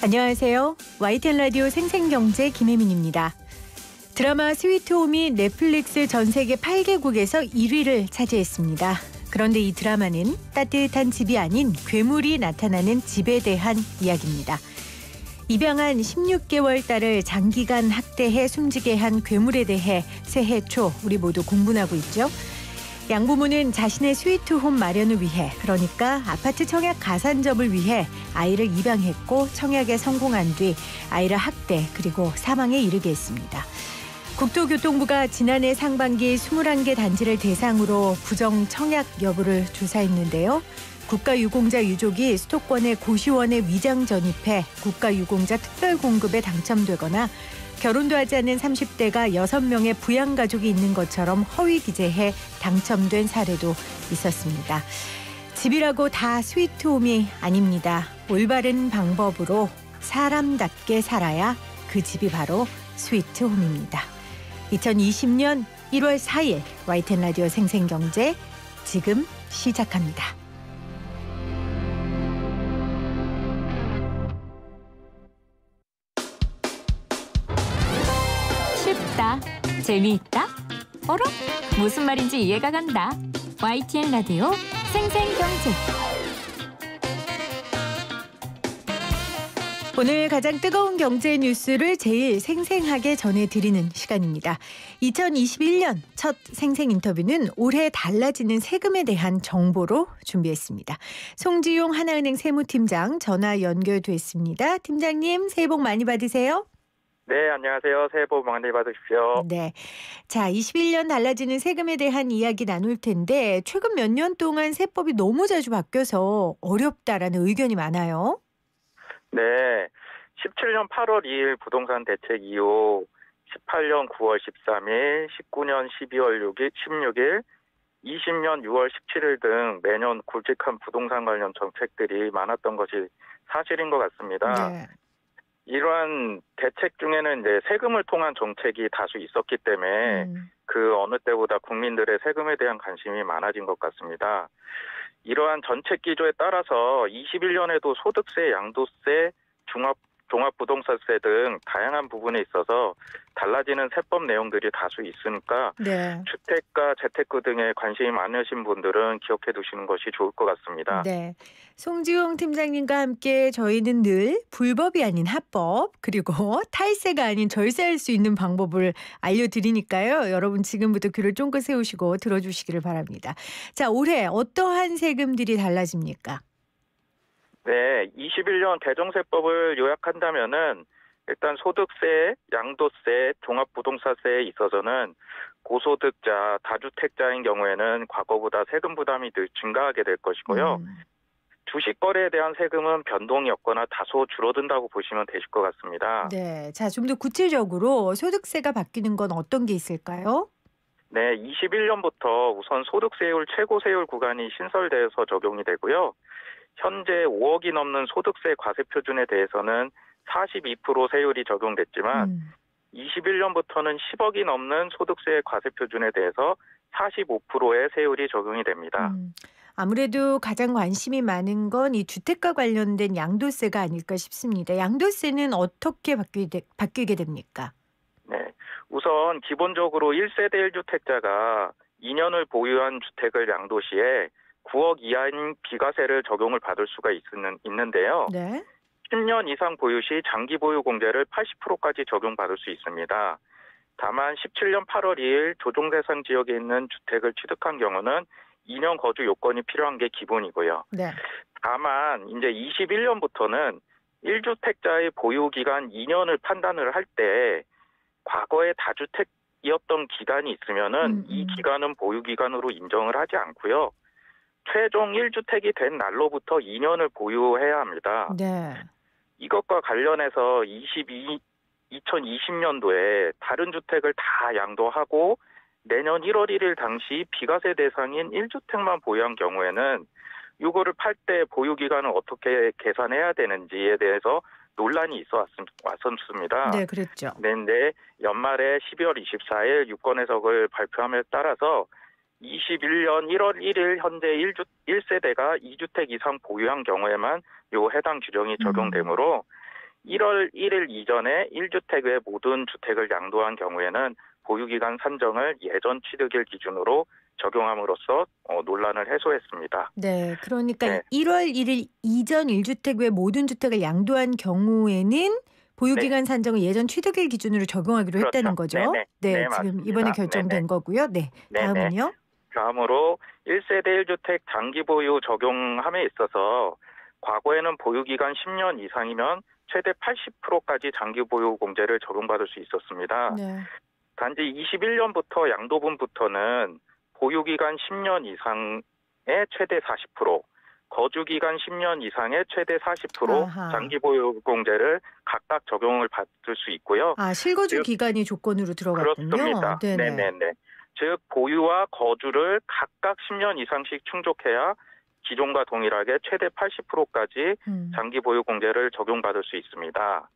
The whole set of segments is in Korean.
안녕하세요. YTN 라디오 생생경제 김혜민입니다. 드라마 스위트홈이 넷플릭스 전 세계 8개국에서 1위를 차지했습니다. 그런데 이 드라마는 따뜻한 집이 아닌 괴물이 나타나는 집에 대한 이야기입니다. 입양한 16개월 딸을 장기간 학대해 숨지게 한 괴물에 대해 새해 초 우리 모두 공분하고 있죠. 양부모는 자신의 스위트홈 마련을 위해, 그러니까 아파트 청약 가산점을 위해 아이를 입양했고 청약에 성공한 뒤 아이를 학대 그리고 사망에 이르게 했습니다. 국토교통부가 지난해 상반기 21개 단지를 대상으로 부정 청약 여부를 조사했는데요. 국가유공자 유족이 수도권의 고시원에 위장 전입해 국가유공자 특별공급에 당첨되거나 결혼도 하지 않은 30대가 6명의 부양가족이 있는 것처럼 허위 기재해 당첨된 사례도 있었습니다. 집이라고 다 스위트홈이 아닙니다. 올바른 방법으로 사람답게 살아야 그 집이 바로 스위트홈입니다. 2020년 1월 4일 YTN 라디오 생생경제 지금 시작합니다. 쉽다, 재미있다, 어라? 무슨 말인지 이해가 간다. YTN 라디오 생생경제. 오늘 가장 뜨거운 경제 뉴스를 제일 생생하게 전해드리는 시간입니다. 2021년 첫 생생 인터뷰는 올해 달라지는 세금에 대한 정보로 준비했습니다. 송지용 하나은행 세무팀장 전화 연결됐습니다. 팀장님, 새해 복 많이 받으세요. 네, 안녕하세요. 새해 복 많이 받으십시오. 네. 자, 21년 달라지는 세금에 대한 이야기 나눌 텐데 최근 몇 년 동안 세법이 너무 자주 바뀌어서 어렵다라는 의견이 많아요. 네, 17년 8월 2일 부동산 대책 이후 18년 9월 13일, 19년 12월 16일, 20년 6월 17일 등 매년 굵직한 부동산 관련 정책들이 많았던 것이 사실인 것 같습니다. 네. 이러한 대책 중에는 이제 세금을 통한 정책이 다수 있었기 때문에 그 어느 때보다 국민들의 세금에 대한 관심이 많아진 것 같습니다. 이러한 정책 기조에 따라서 21년에도 소득세, 양도세, 종합부동산세 등 다양한 부분에 있어서 달라지는 세법 내용들이 다수 있으니까 네. 주택과 재테크 등에 관심이 많으신 분들은 기억해 두시는 것이 좋을 것 같습니다. 네. 송지용 팀장님과 함께 저희는 늘 불법이 아닌 합법, 그리고 탈세가 아닌 절세할 수 있는 방법을 알려드리니까요. 여러분 지금부터 귀를 쫑긋 세우시고 들어주시기를 바랍니다. 자, 올해 어떠한 세금들이 달라집니까? 네, 21년 개정세법을 요약한다면은 일단 소득세, 양도세, 종합부동산세에 있어서는 고소득자, 다주택자인 경우에는 과거보다 세금 부담이 늘 증가하게 될 것이고요. 주식 거래에 대한 세금은 변동이 없거나 다소 줄어든다고 보시면 되실 것 같습니다. 네, 자, 좀 더 구체적으로 소득세가 바뀌는 건 어떤 게 있을까요? 네, 21년부터 우선 소득세율 최고세율 구간이 신설돼서 적용이 되고요. 현재 5억이 넘는 소득세 과세표준에 대해서는 42% 세율이 적용됐지만 21년부터는 10억이 넘는 소득세 과세표준에 대해서 45%의 세율이 적용이 됩니다. 아무래도 가장 관심이 많은 건 이 주택과 관련된 양도세가 아닐까 싶습니다. 양도세는 어떻게 바뀌게 됩니까? 네, 우선 기본적으로 1세대 1주택자가 2년을 보유한 주택을 양도시에 9억 이하인 비과세를 적용을 받을 수가 있는데요. 네. 10년 이상 보유 시 장기 보유 공제를 80%까지 적용받을 수 있습니다. 다만 17년 8월 2일 조정대상 지역에 있는 주택을 취득한 경우는 2년 거주 요건이 필요한 게 기본이고요. 네. 다만 이제 21년부터는 1주택자의 보유 기간 2년을 판단을 할 때 과거에 다주택이었던 기간이 있으면은 이 기간은 보유 기간으로 인정을 하지 않고요. 최종 1주택이 된 날로부터 2년을 보유해야 합니다. 네. 이것과 관련해서 2020년도에 다른 주택을 다 양도하고 내년 1월 1일 당시 비과세 대상인 1주택만 보유한 경우에는 이거를 팔 때 보유 기간을 어떻게 계산해야 되는지에 대해서 논란이 왔었습니다. 네, 그랬죠. 그런데 연말에 12월 24일 유권 해석을 발표함에 따라서 21년 1월 1일 현재 1세대가 2주택 이상 보유한 경우에만 요 해당 규정이 적용되므로 1월 1일 이전에 1주택 외 모든 주택을 양도한 경우에는 보유기간 산정을 예전 취득일 기준으로 적용함으로써 논란을 해소했습니다. 네, 그러니까 네. 1월 1일 이전 1주택 외 모든 주택을 양도한 경우에는 보유기간 네. 산정을 예전 취득일 기준으로 적용하기로 그렇죠. 했다는 거죠. 네네. 네, 네, 지금 맞습니다. 이번에 결정된 네네. 거고요. 네, 네네. 다음은요. 다음으로 1세대 1주택 장기 보유 적용함에 있어서 과거에는 보유기간 10년 이상이면 최대 80%까지 장기 보유 공제를 적용받을 수 있었습니다. 네. 단지 21년부터 양도분부터는 보유기간 10년 이상의 최대 40%, 거주기간 10년 이상의 최대 40% 아하. 장기 보유 공제를 각각 적용을 받을 수 있고요. 아, 실거주 즉, 기간이 조건으로 들어갔군요. 그렇습니다. 네네. 네네네. 즉 보유와 거주를 각각 10년 이상씩 충족해야 기존과 동일하게 최대 80%까지 장기 보유 공제를 적용받을 수 있습니다.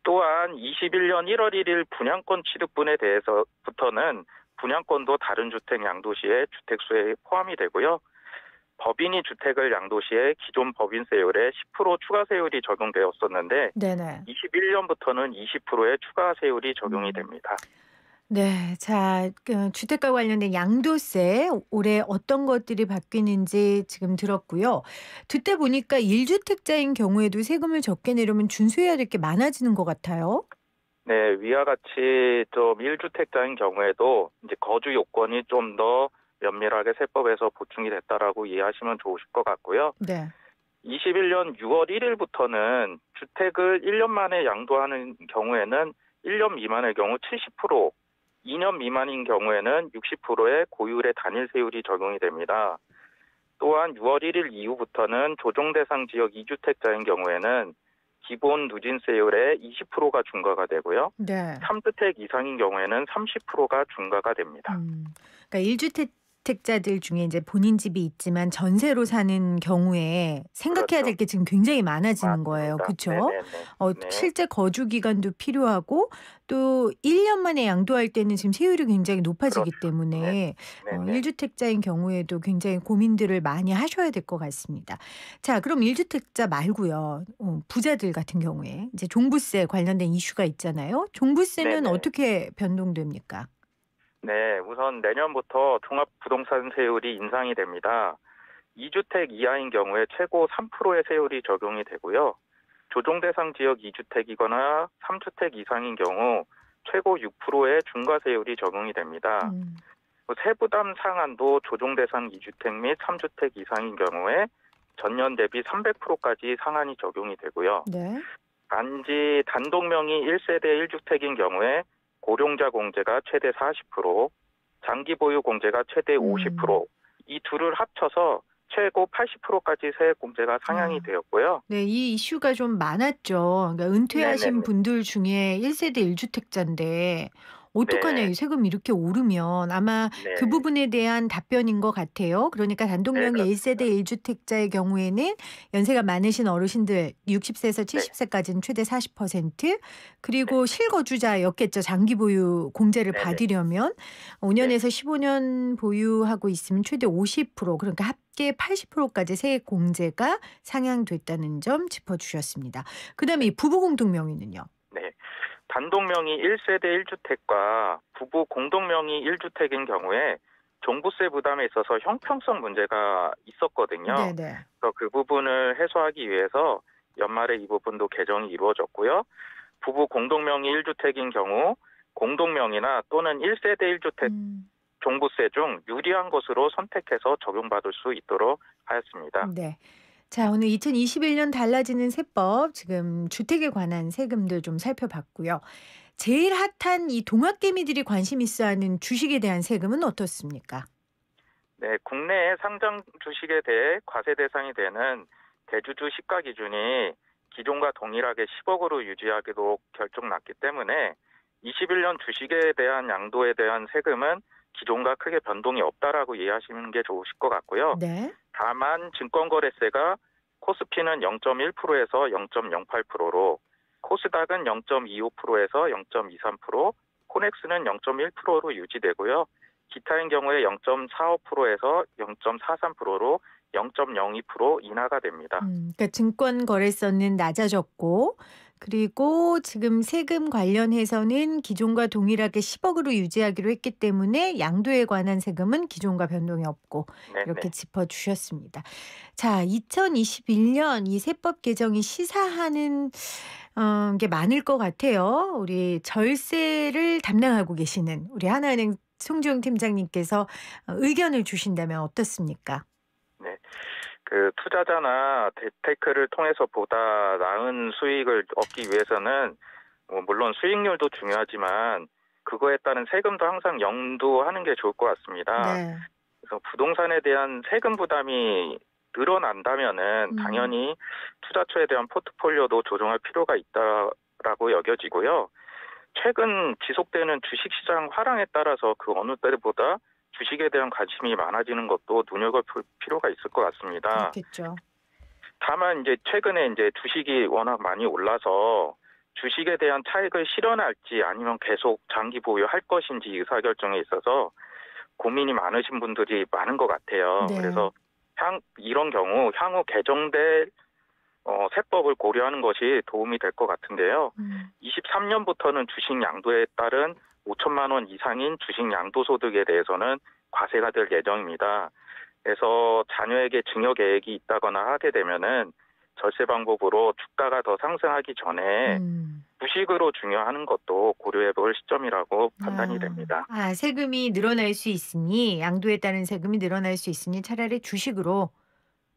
또한 21년 1월 1일 분양권 취득분에 대해서부터는 분양권도 다른 주택 양도 시에 주택수에 포함이 되고요. 법인이 주택을 양도 시에 기존 법인세율에 10% 추가 세율이 적용되었었는데 네네. 21년부터는 20%의 추가 세율이 적용이 됩니다. 네, 자, 주택과 관련된 양도세 올해 어떤 것들이 바뀌는지 지금 들었고요. 듣다 보니까 1주택자인 경우에도 세금을 적게 내려면 준수해야 될 게 많아지는 것 같아요. 네, 위와 같이 좀 1주택자인 경우에도 이제 거주 요건이 좀 더 면밀하게 세법에서 보충이 됐다라고 이해하시면 좋으실 것 같고요. 네. 21년 6월 1일부터는 주택을 1년 만에 양도하는 경우에는 1년 미만의 경우 70%, 2년 미만인 경우에는 60%의 고율의 단일 세율이 적용이 됩니다. 또한 6월 1일 이후부터는 조정 대상 지역 2주택자인 경우에는 기본 누진세율의 20%가 중과가 되고요. 네. 3주택 이상인 경우에는 30%가 중과가 됩니다. 그러니까 1주택자들 중에 이제 본인 집이 있지만 전세로 사는 경우에 생각해야 그렇죠. 될 게 지금 굉장히 많아지는 맞습니다. 거예요. 그렇죠? 네네네. 네. 실제 거주 기간도 필요하고 또 1년 만에 양도할 때는 지금 세율이 굉장히 높아지기 그렇죠. 때문에 네네. 1주택자인 경우에도 굉장히 고민들을 많이 하셔야 될 것 같습니다. 자, 그럼 1주택자 말고요. 부자들 같은 경우에 이제 종부세 관련된 이슈가 있잖아요. 종부세는 네네. 어떻게 변동됩니까? 네, 우선 내년부터 종합부동산 세율이 인상이 됩니다. 2주택 이하인 경우에 최고 3%의 세율이 적용이 되고요. 조정 대상 지역 2주택이거나 3주택 이상인 경우 최고 6%의 중과세율이 적용이 됩니다. 세부담 상한도 조정 대상 2주택 및 3주택 이상인 경우에 전년 대비 300%까지 상한이 적용이 되고요. 네. 단지 단독 명의 1세대 1주택인 경우에 고령자 공제가 최대 40%, 장기 보유 공제가 최대 50%, 이 둘을 합쳐서 최고 80%까지 세액 공제가 상향이 되었고요. 네, 이 이슈가 좀 많았죠. 그러니까 은퇴하신 네네네. 분들 중에 1세대 1주택자인데 어떡하냐, 네. 이 세금 이렇게 오르면 아마 네. 그 부분에 대한 답변인 것 같아요. 그러니까 단독명의 네, 1세대 1주택자의 경우에는 연세가 많으신 어르신들 60세에서 70세까지는 최대 40%, 그리고 실거주자였겠죠. 장기 보유 공제를 네네. 받으려면 5년에서 15년 보유하고 있으면 최대 50%, 그러니까 합계 80%까지 세액 공제가 상향됐다는 점 짚어주셨습니다. 그다음에 이 부부 공동명의는요? 네. 단독 명의 1세대 1주택과 부부 공동 명의 1주택인 경우에 종부세 부담에 있어서 형평성 문제가 있었거든요. 네네. 그래서 그 부분을 해소하기 위해서 연말에 이 부분도 개정이 이루어졌고요. 부부 공동 명의 1주택인 경우 공동 명의나 또는 1세대 1주택 종부세 중 유리한 것으로 선택해서 적용받을 수 있도록 하였습니다. 네. 자, 오늘 2021년 달라지는 세법, 지금 주택에 관한 세금들 좀 살펴봤고요. 제일 핫한 이 동학개미들이 관심 있어하는 주식에 대한 세금은 어떻습니까? 네, 국내에 상장 주식에 대해 과세 대상이 되는 대주주 시가 기준이 기존과 동일하게 10억으로 유지하기로 결정났기 때문에 21년 주식에 대한 양도에 대한 세금은 기존과 크게 변동이 없다라고 이해하시는 게 좋으실 것 같고요. 네. 다만 증권거래세가 코스피는 0.1%에서 0.08%로, 코스닥은 0.25%에서 0.23%, 코넥스는 0.1%로 유지되고요. 기타인 경우에 0.45%에서 0.43%로 0.02% 인하가 됩니다. 그러니까 증권 거래소는 낮아졌고 그리고 지금 세금 관련해서는 기존과 동일하게 10억으로 유지하기로 했기 때문에 양도에 관한 세금은 기존과 변동이 없고 네네. 이렇게 짚어주셨습니다. 자, 2021년 이 세법 개정이 시사하는 게 많을 것 같아요. 우리 절세를 담당하고 계시는 우리 하나은행 송지용 팀장님께서 의견을 주신다면 어떻습니까? 네. 그 투자자나 재테크를 통해서 보다 나은 수익을 얻기 위해서는 물론 수익률도 중요하지만 그거에 따른 세금도 항상 염두하는 게 좋을 것 같습니다. 네. 그래서 부동산에 대한 세금 부담이 늘어난다면은 당연히 투자처에 대한 포트폴리오도 조정할 필요가 있다라고 여겨지고요. 최근 지속되는 주식시장 화랑에 따라서 그 어느 때보다 주식에 대한 관심이 많아지는 것도 눈여겨볼 필요가 있을 것 같습니다. 그렇겠죠. 다만 이제 최근에 이제 주식이 워낙 많이 올라서 주식에 대한 차익을 실현할지 아니면 계속 장기 보유할 것인지 의사결정에 있어서 고민이 많으신 분들이 많은 것 같아요. 네. 그래서 이런 경우 향후 개정될 세법을 고려하는 것이 도움이 될 것 같은데요. 23년부터는 주식 양도에 따른 5천만 원 이상인 주식 양도소득에 대해서는 과세가 될 예정입니다. 그래서 자녀에게 증여 계획이 있다거나 하게 되면은 절세 방법으로 주가가 더 상승하기 전에 주식으로 증여하는 것도 고려해 볼 시점이라고 판단이 됩니다. 세금이 늘어날 수 있으니 양도에 따른 세금이 늘어날 수 있으니 차라리 주식으로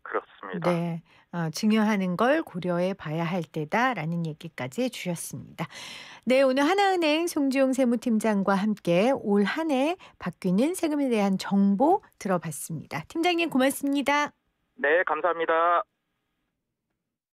그렇습니다. 네, 증여하는 걸 고려해 봐야 할 때다라는 얘기까지 해주셨습니다. 네, 오늘 하나은행 송지용 세무팀장과 함께 올 한 해 바뀌는 세금에 대한 정보 들어봤습니다. 팀장님 고맙습니다. 네, 감사합니다.